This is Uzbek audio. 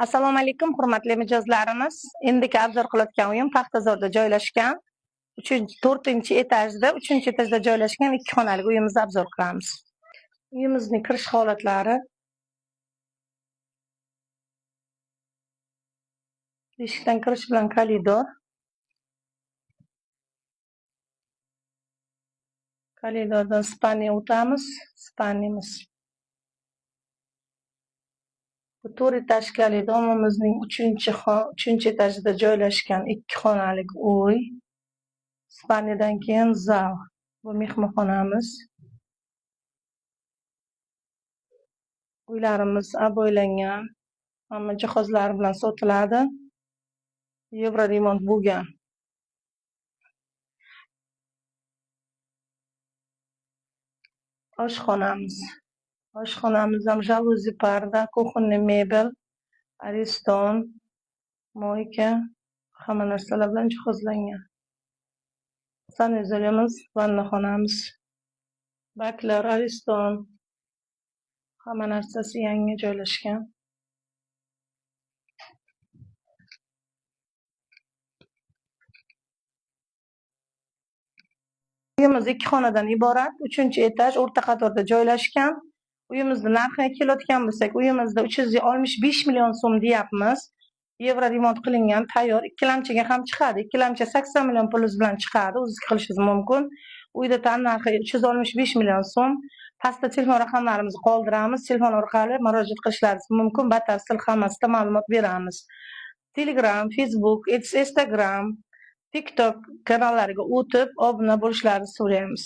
Assalomu alaykum, hurmatli mijozlarimiz. Endiki obzor qilayotgan uyim Paxtazorda joylashgan. 4-etajda, 3-etajda joylashgan 2 xonali uyimizni obzor qilamiz. Uyimizning kirish holatlari. Eshikdan kirish bilan koridor. Koridordan spalniya o'tamiz. Spalniyamiz. Bu 4 etaj koridor, uyimizning 3-etajda joylashgan 2 xonali uy. Spalniyadan keyin zal. Bu mehmonxonamiz. Uylarimiz aboylangan, hamma jihozlari bilan sotiladi. Yevro remont bo'lgan. Oshxonamiz. Oshxonamiz ham jaluzi parda, kuxonniy mebel, ariston, moyka, hamma narsalar bilan jihozlangan. Sanuzolimiz, vannaxonamiz. Baklar, ariston, hamma narsasi yangi joylashgan. Uyimiz 2 xonadan iborat, 3-etaj o'rta qatorda joylashgan. Uyimizni narxiga kelayotgan bo'lsak, uyimizda 365 million so'm deyapmiz. Yevro remont qilingan, tayyor. Ikkilamchiga ham chiqadi. Ikkilamchi 80 million pulingiz bilan chiqadi, o'zingiz qilishingiz mumkin. Uyda tan narxi 365 million so'm. Pastda telefon raqamlarimizni qoldiramiz. Telefon orqali murojaat qilishlaringiz mumkin. Batafsil hammasida ma'lumot beramiz. Telegram, Facebook, Instagram, TikTok kanallariga o'tib, obuna bo'lishlarini so'raymiz.